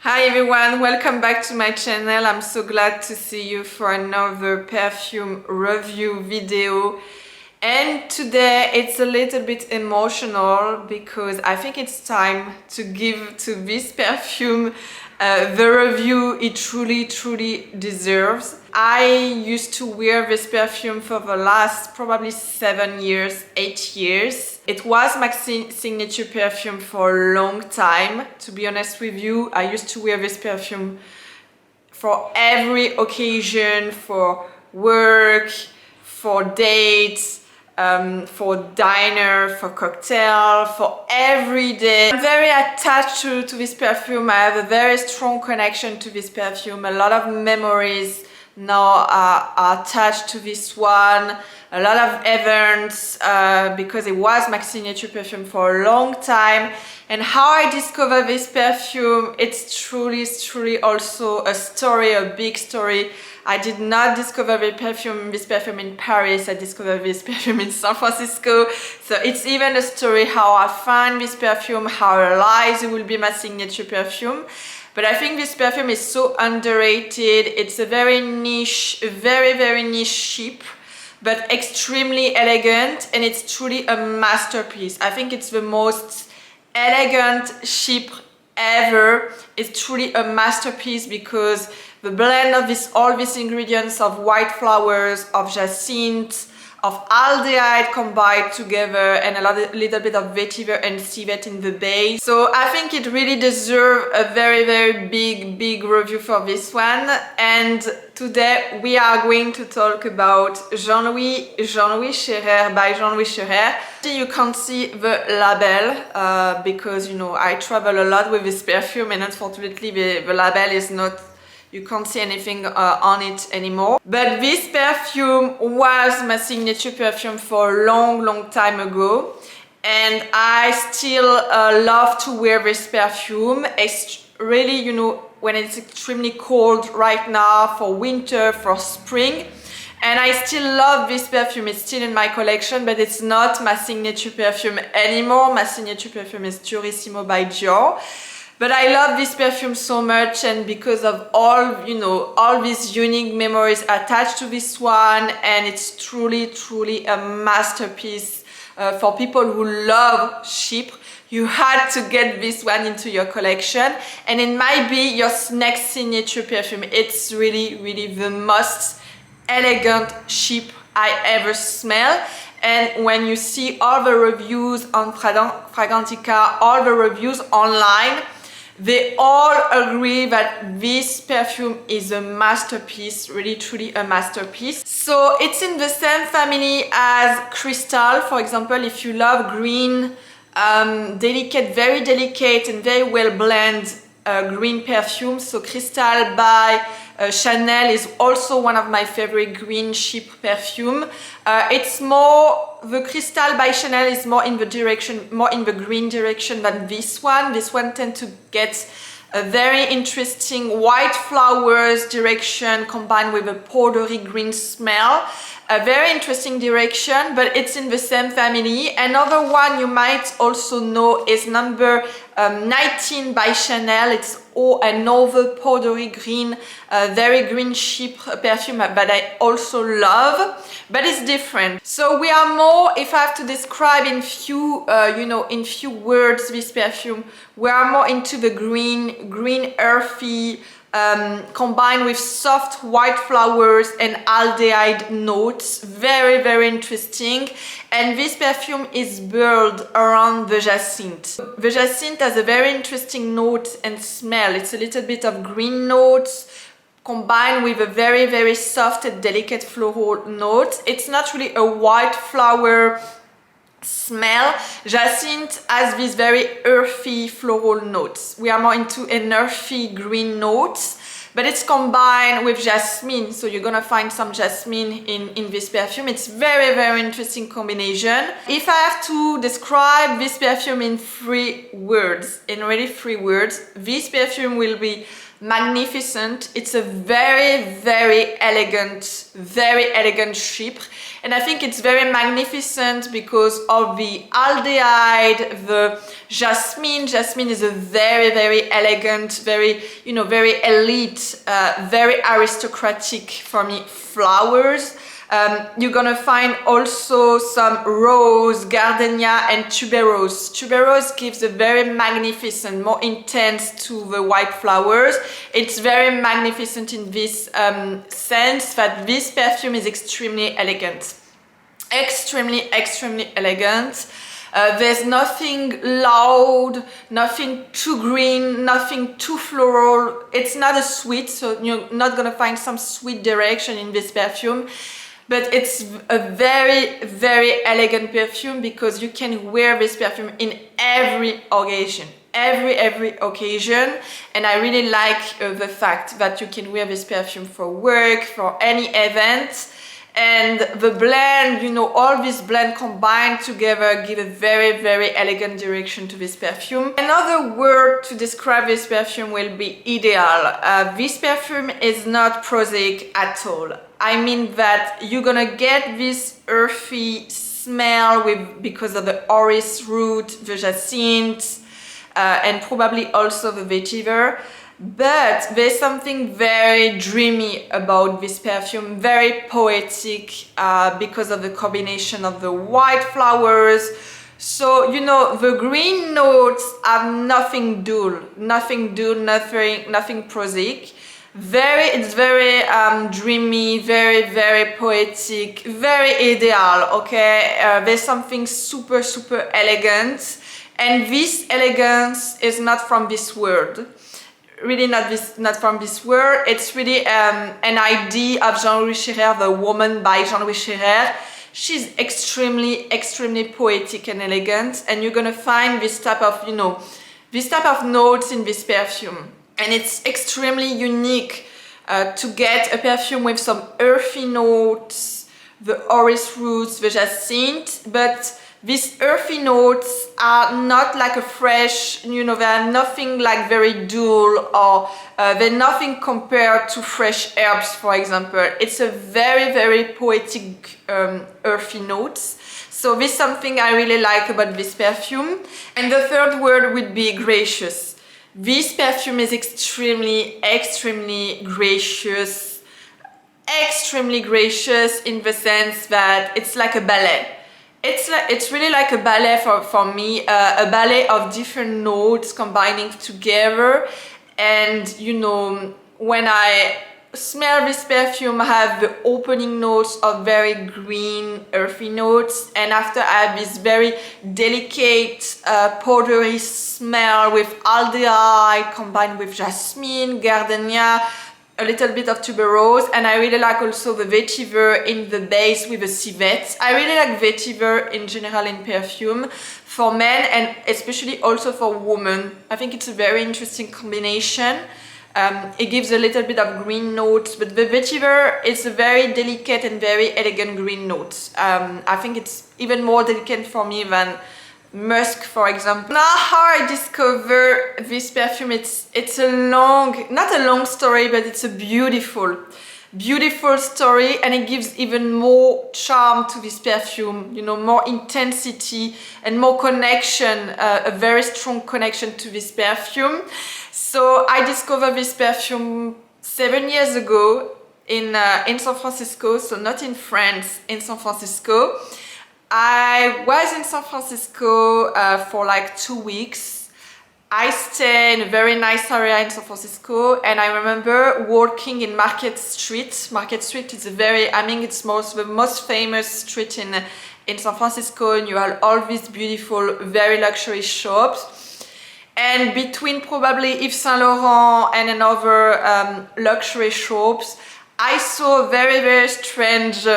Hi everyone, welcome back to my channel. I'm so glad to see you for another perfume review video. And today it's a little bit emotional because I think it's time to give to this perfume the review it truly deserves. I used to wear this perfume for the last probably 7 years, 8 years. It was my signature perfume for a long time. To be honest with you, I used to wear this perfume for every occasion, for work, for dates, for diner, for cocktail, for every day. I'm very attached to this perfume. I have a very strong connection to this perfume. A lot of memories now are attached to this one. A lot of events because it was my signature perfume for a long time. And how I discovered this perfume, it's truly also a story, a big story. I did not discover this perfume in Paris. I discovered this perfume in San Francisco. So it's even a story how I found this perfume, how I realized it will be my signature perfume. But I think this perfume is so underrated. It's a very niche, very niche Chypre, but extremely elegant, and it's truly a masterpiece. I think it's the most elegant Chypre ever. It's truly a masterpiece because the blend of all these ingredients of white flowers, of hyacinth, of aldehyde combined together, and a little bit of vetiver and civet in the base. So I think it really deserves a very big review for this one. And today we are going to talk about Jean Louis Scherrer by Jean Louis Scherrer. You can't see the label because you know I travel a lot with this perfume, and unfortunately the label is not, you can't see anything on it anymore. But this perfume was my signature perfume for a long time ago. And I still love to wear this perfume. It's really, you know, when it's extremely cold right now, for winter, for spring. And I still love this perfume. It's still in my collection, but it's not my signature perfume anymore. My signature perfume is Durissimo by Dior. But I love this perfume so much, and because of all, you know, all these unique memories attached to this one, and it's truly a masterpiece for people who love Chypre. You had to get this one into your collection, and it might be your next signature perfume. It's really the most elegant Chypre I ever smell. And when you see all the reviews on Fragrantica, all the reviews online, they all agree that this perfume is a masterpiece, really truly a masterpiece. So it's in the same family as Crystal. For example, if you love green, very delicate and very well blended green perfume, so Crystal by Chanel is also one of my favorite green Chypre perfume. It's more, the Crystal by Chanel is more in the green direction than this one. This one tends to get a very interesting white flowers direction combined with a powdery green smell. A very interesting direction, but it's in the same family. Another one you might also know is number 19 by Chanel. It's another powdery green, very green Chypre perfume that I also love, but it's different. So we are more, if I have to describe in few, in few words this perfume, we are more into the green earthy, combined with soft white flowers and aldehyde notes. Very interesting. And this perfume is built around the hyacinth. The hyacinth has a very interesting note and smell. It's a little bit of green notes combined with a very soft and delicate floral note. It's not really a white flower smell. Hyacinth has these very earthy floral notes. We are more into an earthy green notes, but it's combined with jasmine, so you're gonna find some jasmine in this perfume. It's very interesting combination. If I have to describe this perfume in 3 words, in really 3 words, this perfume will be Magnificent. It's a very elegant Chypre, and I think it's very magnificent because of the aldehyde, the jasmine. Jasmine is a very elegant, very, you know, very elite, very aristocratic for me flowers. You're gonna find also some rose, gardenia and tuberose. Tuberose gives a very magnificent, more intense to the white flowers. It's very magnificent in this sense that this perfume is extremely elegant. Extremely elegant. There's nothing loud, nothing too green, nothing too floral. It's not a sweet, so you're not gonna find some sweet direction in this perfume. But it's a very elegant perfume because you can wear this perfume in every occasion. Every occasion. And I really like the fact that you can wear this perfume for work, for any event. And the blend, you know, all this blend combined together give a very elegant direction to this perfume. Another word to describe this perfume will be ideal. This perfume is not prosaic at all. I mean that you're gonna get this earthy smell because of the orris root, the hyacinth, and probably also the vetiver. But there's something very dreamy about this perfume, very poetic because of the combination of the white flowers. So, you know, the green notes have nothing dull, nothing prosaic. It's very dreamy, very poetic, very ideal, okay? There's something super elegant, and this elegance is not from this world. Really not from this world. It's really an idea of Jean Louis Scherrer, The Woman by Jean Louis Scherrer. She's extremely poetic and elegant, and you're gonna find this type of, you know, this type of notes in this perfume. And it's extremely unique to get a perfume with some earthy notes, the orris roots, the hyacinth, but these earthy notes are not like a fresh, you know, they're nothing like very dull, or they're nothing compared to fresh herbs, for example. It's a very poetic earthy notes. So this is something I really like about this perfume. And the third word would be gracious. This perfume is extremely gracious. Extremely gracious in the sense that it's like a ballet. It's really like a ballet for me, a ballet of different notes combining together. And you know, when I smell this perfume, I have the opening notes of very green, earthy notes, and after I have this very delicate, powdery smell with aldehyde combined with jasmine, gardenia, a little bit of tuberose, and I really like also the vetiver in the base with the civet. I really like vetiver in general in perfume for men and especially also for women. I think it's a very interesting combination. It gives a little bit of green notes, but the vetiver is a very delicate and very elegant green notes. I think it's even more delicate for me than musk, for example. Now, how I discover this perfume, it's a long, not a long story, but it's a beautiful story, and it gives even more charm to this perfume, you know, more intensity and more connection, a very strong connection to this perfume. So I discovered this perfume 7 years ago in San Francisco, so not in France, in San Francisco. I was in San Francisco for like 2 weeks. I stayed in a very nice area in San Francisco, and I remember walking in Market Street. Market Street is a very, I mean, it's the most famous street in San Francisco, and you have all these beautiful, very luxury shops. And between probably Yves Saint Laurent and another luxury shops, I saw very strange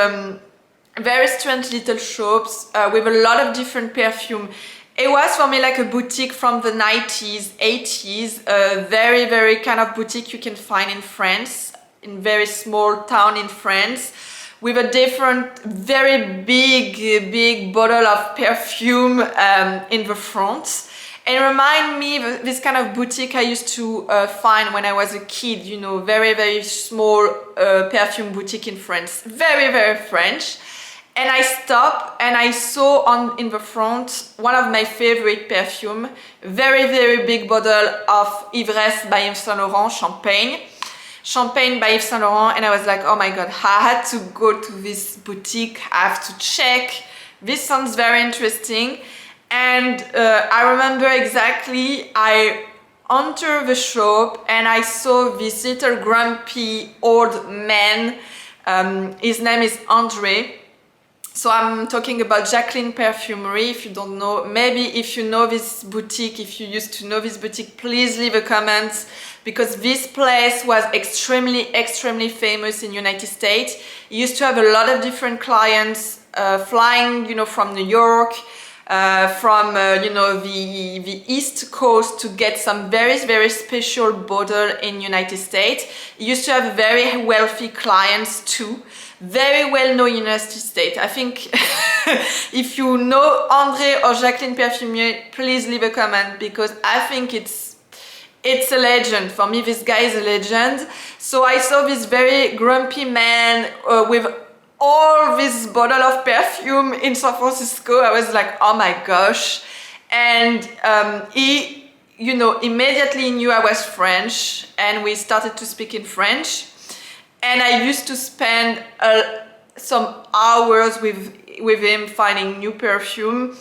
little shops with a lot of different perfume. It was for me like a boutique from the 90s, 80s, a very kind of boutique you can find in France, in very small town in France, with a different, very big bottle of perfume in the front. and remind me of this kind of boutique I used to find when I was a kid, you know, very, very small perfume boutique in France, very, very French. And I stopped and I saw in the front one of my favorite perfume, very, very big bottle of Ivresse by Yves Saint Laurent, Champagne by Yves Saint Laurent, and I was like, oh my god, I had to go to this boutique, I have to check. This sounds very interesting. And I remember exactly, I entered the shop and I saw this little grumpy old man. His name is Andre. So I'm talking about Jacqueline Perfumery. If you don't know, maybe if you know this boutique, if you used to know this boutique, please leave a comment, because this place was extremely famous in United States. It used to have a lot of different clients flying, you know, from New York, from you know, the East Coast to get some very special bottle in United States. It used to have very wealthy clients too. Very well known in United States. I think if you know Andre or Jacqueline Perfumery, please leave a comment, because I think it's a legend. For me, this guy is a legend. So I saw this very grumpy man with all this bottle of perfume in San Francisco. I was like, oh my gosh. And he, you know, immediately knew I was French, and we started to speak in French. And I used to spend some hours with him finding new perfume.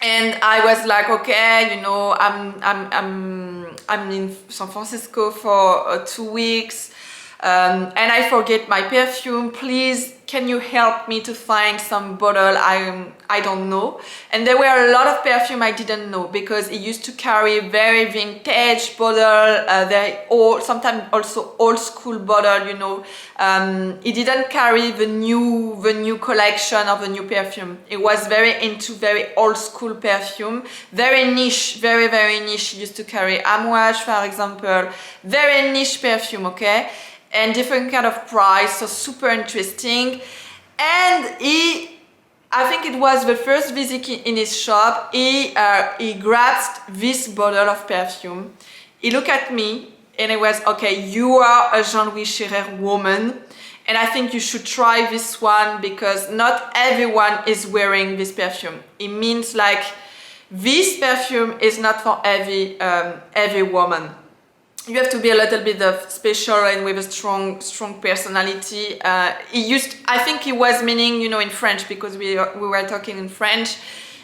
And I was like, okay, you know, I'm in San Francisco for 2 weeks, and I forget my perfume. Please, can you help me to find some bottle I don't know? And there were a lot of perfume I didn't know, because he used to carry very vintage bottle, very old, sometimes also old school bottle, you know. He didn't carry the new collection of the new perfume. He was very into very old school perfume, very niche, very niche. He used to carry Amouage, for example, very niche perfume, okay? And different kind of price, so super interesting. And I think it was the first visit in his shop, he grabbed this bottle of perfume. He looked at me and it was, okay, you are a Jean Louis Scherrer woman, and I think you should try this one, because not everyone is wearing this perfume. It means like, this perfume is not for every woman. You have to be a little bit of special and with a strong personality. I think he was meaning, you know, in French, because we were talking in French.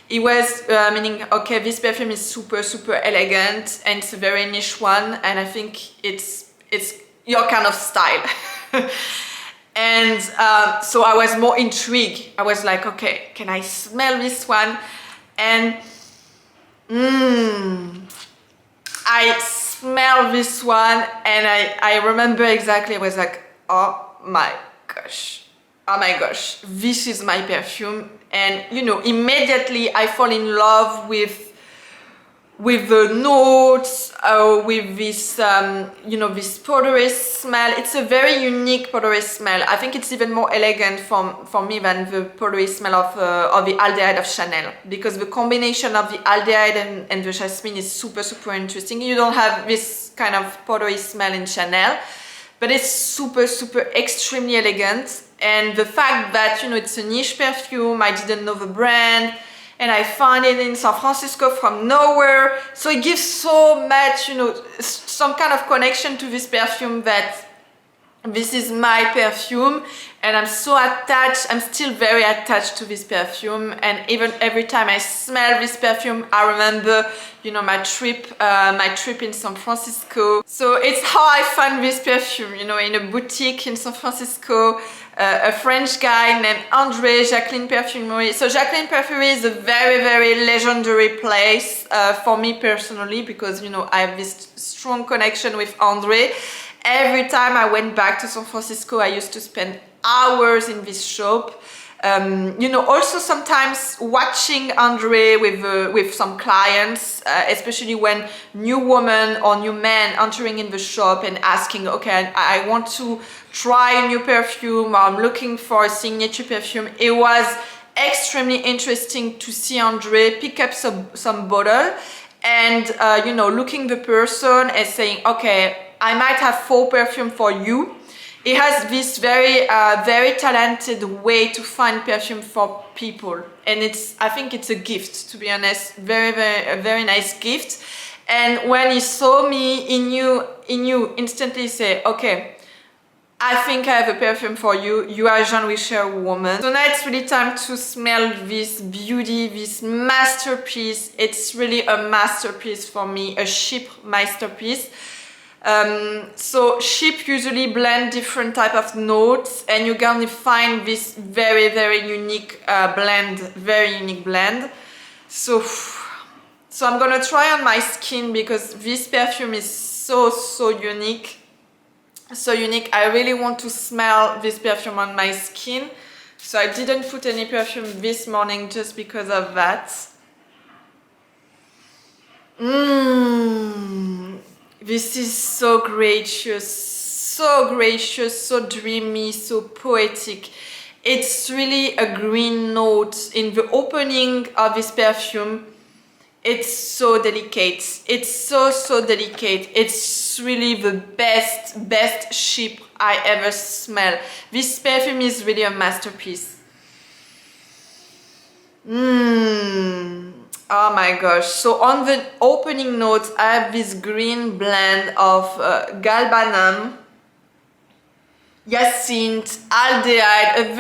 He was meaning, okay, this perfume is super elegant, and it's a very niche one, and I think it's your kind of style. And so I was more intrigued. I was like, okay, can I smell this one? And I smell this one, and I remember exactly, I was like, oh my gosh, this is my perfume. And you know, immediately I fall in love with the notes, with this you know, this pottery smell. It's a very unique pottery smell. I think it's even more elegant for me than the pottery smell of the Aldehyde of Chanel, because the combination of the Aldehyde and the Jasmine is super interesting. You don't have this kind of pottery smell in Chanel, but it's super extremely elegant. And the fact that, you know, it's a niche perfume, I didn't know the brand, and I found it in San Francisco from nowhere. So it gives so much, you know, some kind of connection to this perfume, that this is my perfume, and I'm so attached. I'm still very attached to this perfume, and even every time I smell this perfume, I remember, you know, my trip in San Francisco. So it's how I found this perfume, you know, in a boutique in San Francisco. A French guy named Andre, Jacqueline Perfumery. So Jacqueline Perfumery is a very legendary place for me personally, because, you know, I have this strong connection with Andre. Every time I went back to San Francisco, I used to spend hours in this shop. You know, also sometimes watching Andre with some clients, especially when new women or new men entering in the shop and asking, okay, I want to try a new perfume, or I'm looking for a signature perfume. It was extremely interesting to see Andre pick up some bottle and you know, looking the person and saying, okay, I might have 4 perfume for you. He has this very very talented way to find perfume for people, and I think it's a gift, to be honest. A very nice gift. And when he saw me, he knew instantly, say, okay, I think I have a perfume for you. You are Jean Louis Scherrer woman. So now it's really time to smell this beauty, this masterpiece. It's really a masterpiece for me, a Chypre masterpiece. So Chypre usually blend different type of notes, and you're gonna find this very unique blend. So I'm gonna try on my skin, because this perfume is so unique. So unique. I really want to smell this perfume on my skin. So I didn't put any perfume this morning just because of that. This is so gracious, so dreamy, so poetic. It's really a green note in the opening of this perfume. It's so delicate. It's so delicate. It's really the best Chypre I ever smell. This perfume is really a masterpiece. Oh my gosh. So on the opening notes, I have this green blend of galbanum, hyacinth, aldehyde, a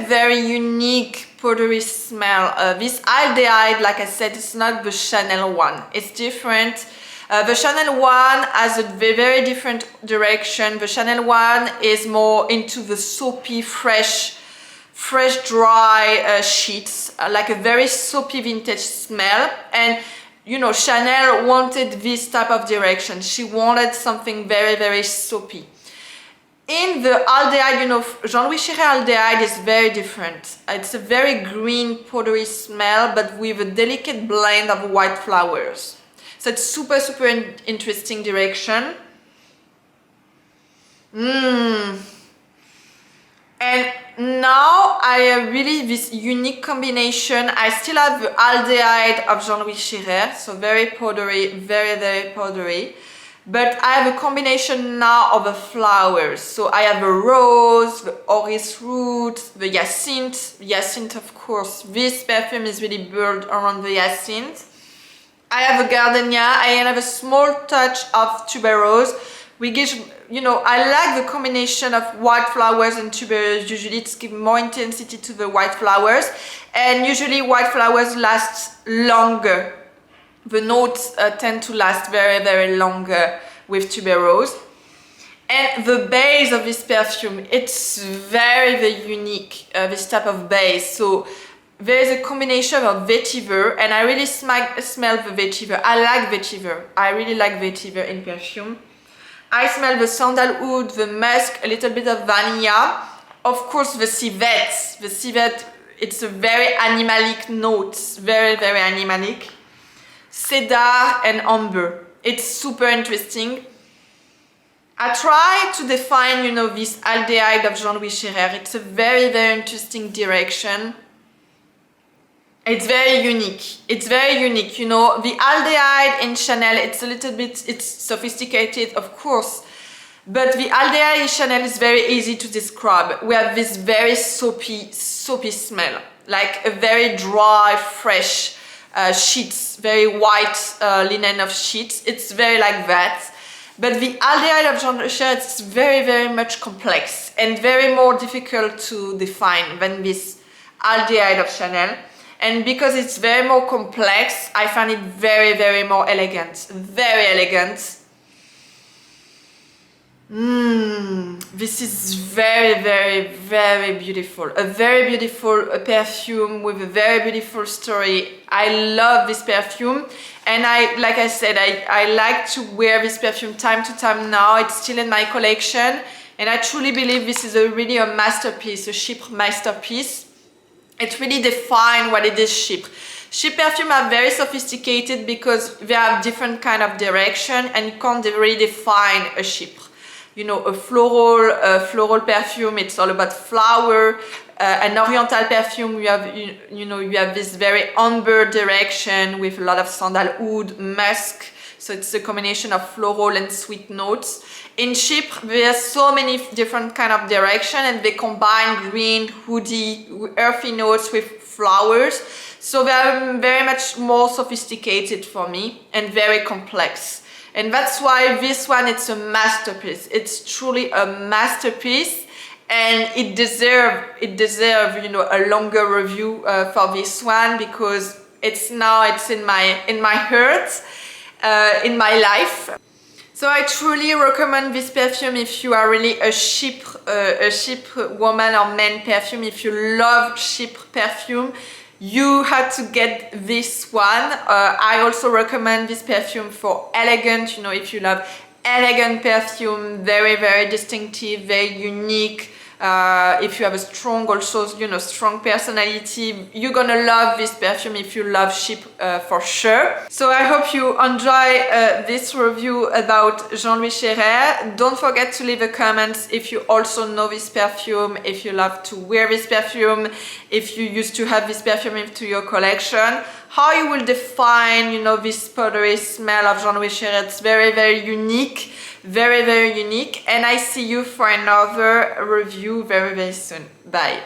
very unique powdery smell. This aldehyde, like I said, it's not the Chanel one. It's different. The Chanel one has a very different direction. The Chanel one is more into the soapy, fresh dry sheets, like a very soapy vintage smell. And you know, Chanel wanted this type of direction. She wanted something very soapy. In the aldehyde, you know, Jean Louis Scherrer aldehyde is very different. It's a very green powdery smell, but with a delicate blend of white flowers. So it's super interesting direction. And now I have really this unique combination. I still have the aldehyde of Jean Louis Scherrer, so very powdery, very powdery. But I have a combination now of the flowers. So I have the rose, the orris root, the hyacinth. Hyacinth, of course. This perfume is really built around the hyacinth. I have a gardenia. I have a small touch of tuberose. We give, you know, I like the combination of white flowers and tuberose. Usually it's gives more intensity to the white flowers. And usually white flowers last longer. The notes tend to last very longer with tuberose. And the base of this perfume, it's very unique, this type of base. So there is a combination of vetiver, and I really smell the vetiver. I like vetiver. I really like vetiver in perfume. I smell the sandalwood, the musk, a little bit of vanilla. Of course, the civet. The civet, it's a very animalic note, very animalic. Cedar and amber. It's super interesting. I try to define, you know, this aldehyde of Jean Louis Scherrer. It's a very interesting direction. It's very unique. It's very unique, you know. The aldehyde in Chanel, it's a little bit, it's sophisticated, of course. But the aldehyde in Chanel is very easy to describe. We have this very soapy smell. Like a very dry, fresh sheets, very white linen of sheets. It's very like that. But the aldehyde of Jean Louis Scherrer, it's very much complex and very more difficult to define than this aldehyde of Chanel. And because it's very more complex, I find it very more elegant. Very elegant. This is very beautiful. A very beautiful perfume with a very beautiful story. I love this perfume, and like I said, I like to wear this perfume time to time now. It's still in my collection, and I truly believe this is really a masterpiece, a Chypre masterpiece. It really defines what it is Chypre. Chypre perfume are very sophisticated because they have different kind of direction, and you can't really define a Chypre. You know, a floral perfume, it's all about flower. an oriental perfume, you have this very amber direction with a lot of sandalwood, musk. So it's a combination of floral and sweet notes. In Chypre, there's so many different kind of direction, and they combine green, woody, earthy notes with flowers. So they're very much more sophisticated for me and very complex. And that's why this one, it's a masterpiece. It's truly a masterpiece, and it deserves a longer review for this one, because it's in my heart, in my life. So I truly recommend this perfume if you are really a Chypre woman or man perfume. If you love Chypre perfume, you had to get this one. I also recommend this perfume for elegant, if you love elegant perfume, very, very distinctive, very unique. If you have a strong personality, you're gonna love this perfume if you love Chypre for sure. So I hope you enjoy this review about Jean Louis Scherrer. Don't forget to leave a comment if you also know this perfume, if you love to wear this perfume, if you used to have this perfume into your collection, how you will define, this powdery smell of Jean Louis Scherrer. It's very, very unique. Very, very unique. And I see you for another review very, very soon. Bye.